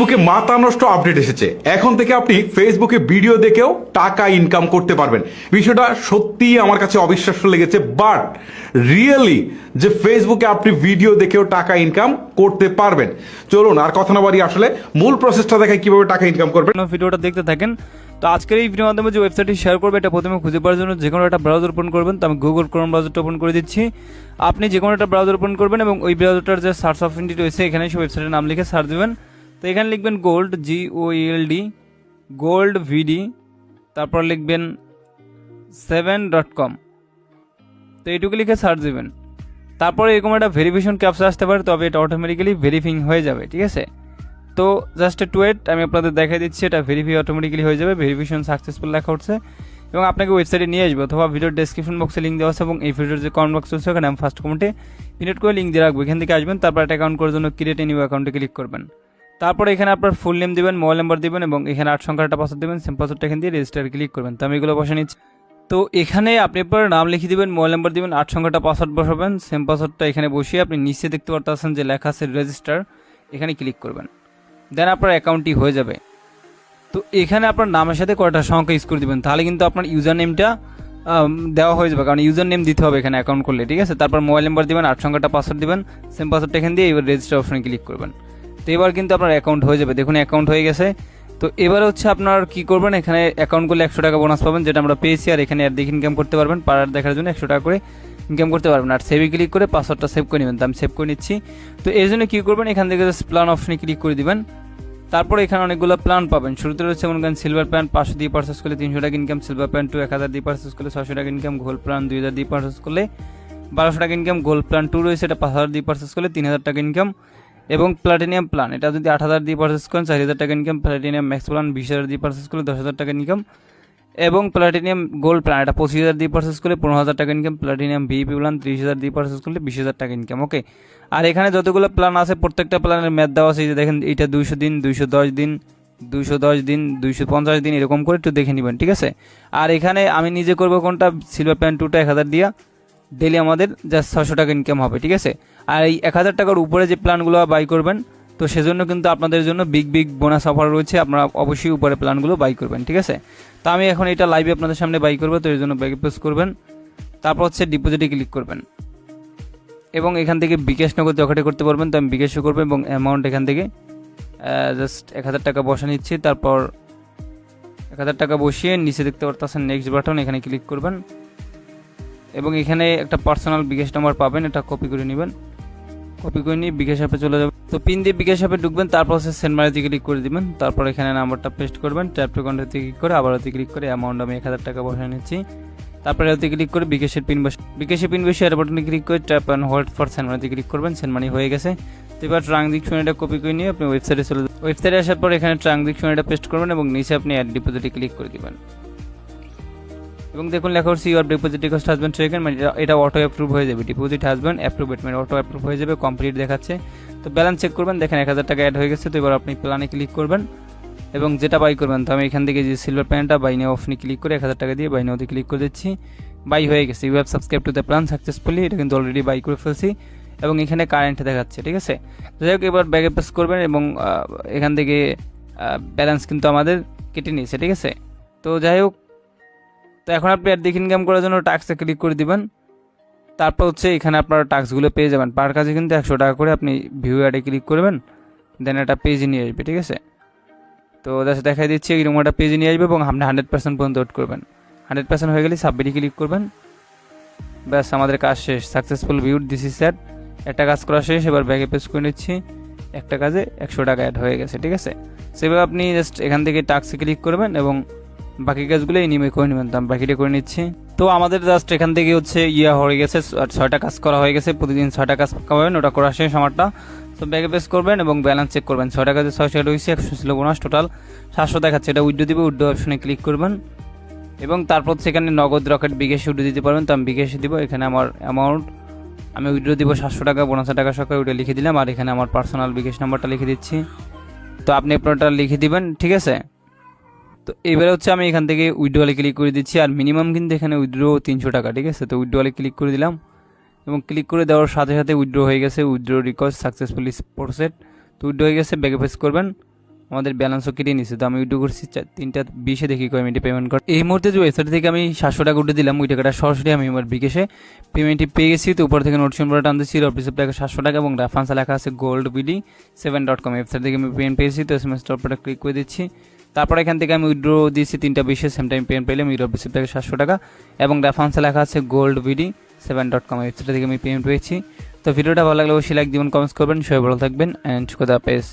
ফেসবুকে মাথা নষ্ট আপডেট এসেছে। এখন থেকে আপনি ফেসবুকে ভিডিও দেখেও টাকা ইনকাম করতে পারবেন। বিষয়টা সত্যিই আমার কাছে অবিশ্বাস্য লেগেছে, বাট রিয়েলি যে ফেসবুকে আপনি ভিডিও দেখেও টাকা ইনকাম করতে পারবেন। চলুন আর কথা না বাড়িয়ে আসলে মূল প্রসেসটা দেখাই কিভাবে টাকা ইনকাম করবেন। ভিডিওটা দেখতে থাকেন। তো আজকের এই ভিডিওর মাধ্যমে যে ওয়েবসাইটটি শেয়ার করবে এটা প্রথমে খুঁজে পাওয়ার জন্য যে কোনো একটা ব্রাউজার ওপেন করবেন। তো আমি গুগল ক্রোম ব্রাউজারটা ওপেন করে দিচ্ছি। আপনি যে কোনো একটা ব্রাউজার ওপেন করবেন এবং ওই ব্রাউজারটার যে সার্চ অপশনটি রয়েছে এখানে সেই ওয়েবসাইটের নাম লিখে সার্চ দেবেন। তো এখানে লিখবেন গোল্ড GOLD গোল্ড ভিডি, তারপর লিখবেন 7.com। তো এইটুকু লিখে সার্চ দেবেন। তারপরে এরকম একটা ভেরিফিকেশন ক্যাপচা আসতে পারে, তবে এটা অটোমেটিক্যালি ভেরিফাইং হয়ে যাবে, ঠিক আছে। তো জাস্ট একটু ওয়েট, আমি আপনাদের দেখাই দিচ্ছি। এটা ভেরিফাই অটোমেটিক্যালি হয়ে যাবে, ভেরিফিকেশন সাকসেসফুল লেখা উঠছে এবং আপনাকে ওয়েবসাইটে নিয়ে আসবে, অথবা ভিডিওর ডেসক্রিপশন বক্সে লিঙ্ক দেওয়া আছে এবং এই ভিডিওর যে কমেন্ট বক্স আছে ওখানে আমি ফার্স্ট কমেন্টে পিনেট করে লিঙ্ক দিয়ে রাখবো। এখান থেকে আসবেন, তারপর একটা অ্যাকাউন্ট করার জন্য ক্রিয়েট এ নিউ অ্যাকাউন্টে ক্লিক করবেন। তারপরে এখানে আপনার ফুল নেম দিবেন, মোবাইল নাম্বার দিবেন এবং এখানে 8 সংখ্যার একটা পাসওয়ার্ড দিবেন। সেম পাসওয়ার্ডটা এখান দিয়ে রেজিস্টার ক্লিক করবেন। তো আমি এগুলো বসে নিচ্ছি। তো এখানে আপনি আপনার নাম লিখে দিবেন, মোবাইল নাম্বার দিবেন, 8 সংখ্যাটা পাসওয়ার্ড বসাবেন। সেম পাসওয়ার্ডটা এখানে বসিয়ে আপনি নিচে দেখতে পারতেছেন যে লেখা আছে রেজিস্টার, এখানে ক্লিক করবেন। দেন আপনার অ্যাকাউন্টটি হয়ে যাবে। তো এখানে আপনার নামের সাথে কয়টা সংখ্যা ইউজ করে দিবেন, তাহলে কিন্তু আপনার ইউজার নেমটা দেওয়া হয়ে যাবে, কারণ ইউজার নেম দিতে হবে এখানে অ্যাকাউন্ট করলে, ঠিক আছে। তারপর মোবাইল নাম্বার দিবেন, 8 সংখ্যাটা পাসওয়ার্ড দিবেন, সেম পাসওয়ার্ডটা এখান দিয়ে এবার রেজিস্টার অপশনে ক্লিক করবেন। তো এবার কিন্তু আপনার অ্যাকাউন্ট হয়ে যাবে। দেখুন অ্যাকাউন্ট হয়ে গেছে। তো এবার হচ্ছে আপনার কি করবেন, এখানে অ্যাকাউন্ট করলে 100 টাকা বোনাস পাবেন, যেটা আমরা পেয়েছি। আর এখানে অ্যাড দেখে ইনকাম করতে পারবেন, পার দেখার জন্য 100 টাকা করে ইনকাম করতে পারবেন। আর সেভে ক্লিক করে পাসওয়ার্ডটা সেভ করে নেবেন। তো আমি সেভ করে নিচ্ছি। তো এর জন্য কী করবেন, এখান থেকে জাস্ট প্ল্যান অপশনে ক্লিক করে দিবেন। তারপর এখানে অনেকগুলো প্ল্যান পাবেন। শুরুতে রয়েছে মনে করেন সিলভার প্ল্যান 500 দিয়ে পারচেস করলে 300 টাকা ইনকাম, সিলভার প্ল্যান 2 1000 দিয়ে পারচেস করলে 600 টাকা ইনকাম, গোল্ড প্ল্যান 2000 দিয়ে পারচেস করলে 1200 টাকা ইনকাম, গোল্ড প্ল্যান 2 রয়েছে এটা 5000 দিয়ে পারচেস করলে 3000 টাকা ইনকাম, এবং প্লাটিনিয়াম প্ল্যান এটা যদি 8000 দিয়ে পারচেস করেন 4000 টাকা ইনকাম, প্লাটিনিয়াম ম্যাক্স প্ল্যান 20000 দিয়ে পারচেস করলে 10000 টাকা ইনকাম, এবং প্লাটিনিয়াম গোল্ড প্ল্যান এটা 25000 দিয়ে পারচেস করলে 15000 টাকা ইনকাম, প্লাটিনিয়াম ভিপি প্ল্যান 30000 দিয়ে পারচেস করলে 20000 টাকা ইনকাম। ওকে, আর এখানে যতগুলো প্ল্যান আছে প্রত্যেকটা প্ল্যানের ম্যাথ দেওয়া আছে। যে দেখেন এটা 200 দিন, 210 দিন, 210 দিন, 250 দিন, এরকম করে একটু দেখে নেবেন, ঠিক আছে। আর এখানে আমি নিজে করবো কোনটা, সিলভার প্ল্যান 2টা 1000 দিয়া ডেলি আমাদের জাস্ট 600 টাকা ইনকাম হবে, ঠিক আছে। আর এই 1000 টাকার উপরে যে প্ল্যানগুলো বাই করবেন, তো সেজন্য কিন্তু আপনাদের জন্য বিগ বোনাস অফার রয়েছে। আপনারা অবশ্যই উপরে প্ল্যানগুলো বাই করবেন, ঠিক আছে। তো আমি এখন এটা লাইভে আপনাদের সামনে বাই করবো, তো এর জন্য ব্যাকে প্রেস করবেন। তারপর হচ্ছে ডিপোজিটে ক্লিক করবেন এবং এখান থেকে বিকাশ নগদ যখনই করতে পারবেন। তো আমি বিকাশও করবো এবং অ্যামাউন্ট এখান থেকে জাস্ট 1000 টাকা বসা নিচ্ছি। তারপর 1000 টাকা বসিয়ে নিচে দেখতে পারতেছেন নেক্সট বাটন, এখানে ক্লিক করবেন এবং এখানে একটা পার্সোনাল বিকাশ নাম্বার পাবেন, এটা কপি করে নেবেন। কপি করে নিয়ে বিকাশ অ্যাপে চলে যাবেন। তো পিন দিয়ে বিকাশ অ্যাপে ঢুকবেন, তারপর হচ্ছে সেন্ড মানিতে ক্লিক করে দিবেন। তারপর এখানে নাম্বারটা পেস্ট করবেন, ট্যাপ টু কন্ট্যাক্টে ক্লিক করে আবার ওতে ক্লিক করে অ্যামাউন্ট আমি 1000 টাকা বসে নিচ্ছি। তারপরে ওতে ক্লিক করে বিকাশের পিন বসে আর বাটনে ক্লিক করে tap and hold for send মানিতে ক্লিক করবেন। সেন্ড মানি হয়ে গেছে। তো এবার ট্রানজ্যাকশন এটা কপি করে নিয়ে আপনি ওয়েবসাইটে চলে যাবেন। ওয়েবসাইটে আসার পর এখানে ট্রানজ্যাকশন এটা পেস্ট করবেন এবং নিচে আপনি অ্যাড ডিপোজিটে ক্লিক করে দিবেন এবং দেখুন লেখা হচ্ছে your deposit request has been taken, মানে এটা অটো অ্যাপ্রুভ হয়ে যাবে। ডিপোজিট হ্যাজ বিন অ্যাপ্রুভড মানে অটো অ্যাপ্রুভ হয়ে যাবে, কমপ্লিট দেখাচ্ছে। তো ব্যালেন্স চেক করবেন, দেখেন 1000 টাকা অ্যাড হয়ে গেছে। তো এবার আপনি প্ল্যানে ক্লিক করবেন এবং যেটা বাই করবেন, তো আমি এখান থেকে যে সিলভার প্ল্যানটা বাই নাও অপশনে ক্লিক করে 1000 টাকা দিয়ে বাই নাওতে ক্লিক করে দিচ্ছি। বাই হয়ে গেছে। You have subscribed to the plan successfully, এটা কিন্তু অলরেডি বাই করে ফেলছি এবং এখানে কারেন্ট দেখাচ্ছে, ঠিক আছে। যাই হোক, এবার ব্যাকে প্রেস করবেন এবং এখান থেকে ব্যালেন্স কিন্তু আমাদের কেটে নিয়েছে, ঠিক আছে। তো যাই হোক, তো এখন আপনি অ্যাড দেখে ইনকাম করার জন্য টাস্কে ক্লিক করে দিবেন। তারপর হচ্ছে এখানে আপনারা টাস্কগুলো পেয়ে যাবেন। পার কাজে কিন্তু 100 টাকা করে আপনি ভিউ অ্যাডে ক্লিক করবেন, দেন একটা পেজে নিয়ে আসবে, ঠিক আছে। তো জাস্ট দেখাই দিচ্ছি এরকম একটা পেজে নিয়ে আসবে এবং আপনি 100% পর্যন্ত ওয়েট করবেন। 100% হয়ে গেলে সাবমিটে ক্লিক করবেন। ব্যাস আমাদের কাজ শেষ। Successful viewed this is set, একটা কাজ করা শেষ। এবার ব্যাকে পেজ করে নিচ্ছি, একটা কাজে 100 টাকা অ্যাড হয়ে গেছে, ঠিক আছে। সেভাবে আপনি জাস্ট এখান থেকে টাস্কে ক্লিক করবেন এবং বাকি কাজগুলো এনিমে করে নেবেন। তো আমি বাকিটা করে নিচ্ছি। তো আমাদের জাস্ট এখান থেকে হচ্ছে হয়ে গেছে, 6টা কাজ করা হয়ে গেছে। প্রতিদিন 6টা কাজ পাবেন, ওটা করা শেষ আমারটা। তো ব্যাকে পেজ করবেন এবং ব্যালেন্স চেক করবেন। 6টা কাজে 600 রয়েছে, 100 ছিল বোনাস, টোটাল 700 দেখাচ্ছে। এটা উইড্রো দিবে, উইড্রো অপশনে ক্লিক করবেন এবং তারপর সেখানে নগদ রকেট বিকাশে উইড্রো দিতে পারবেন। তো আমি বিকাশে দিব। এখানে আমার অ্যামাউন্ট আমি উইড্রো দিব 700 টাকা, বোনাসের টাকা সকালে ওইটা লিখে দিলাম। আর এখানে আমার পার্সোনাল বিকাশ নাম্বারটা লিখে দিচ্ছি। তো আপনি আপনারটা লিখে দিবেন, ঠিক আছে। তো এবারে হচ্ছে আমি এখান থেকে উইড্রোয়ালে ক্লিক করে দিচ্ছি। আর মিনিমাম কিন্তু এখানে উইড্রো 300 টাকা, ঠিক আছে। তো উইড্রোয়ালে ক্লিক করে দিলাম এবং ক্লিক করে দেওয়ার সাথে সাথে উইড্রো হয়ে গেছে। Withdraw request successfully processed. তো উইড্রো হয়ে গেছে, ব্যাকে পেজ করবেন আমাদের ব্যালেন্সও কেটে নিচ্ছে। তো আমি উইড্রো করছি 3:20 দেখি কয় মিনিটে পেমেন্ট করে। এই মুহূর্তে যে ওয়েবসাইট থেকে আমি 700 টাকা উঠে দিলাম, ওই টাকাটা সরাসরি আমি আমার বিকাশে পেমেন্টটি পেয়ে গেছি। তো উপর থেকে নোটিফিকেশন বলে টান দিচ্ছি অফিসের টাকা 700 টাকা এবং রেফারেন্সে লেখা আছে goldbd7.com। ওয়েবসাইট থেকে আমি পেমেন্ট পেয়েছি। তো এসএমএসটার উপরে ক্লিক করে দিচ্ছি। তারপর এখান থেকে আমি উইড্রো দিয়েছি 3:20 সেম টাইম পেমেন্ট পেলাম অফিসের টাকা 700 টাকা এবং রেফারেন্সে লেখা আছে goldbd7.com। ওয়েবসাইট থেকে আমি পেমেন্ট পেয়েছি। তো ভিডিওটা ভালো লাগলে অবশ্যই লাইক দিবেন, কমেন্টস করবেন। সবাই ভালো থাকবেন অ্যান্ড খোদা হাফেজ।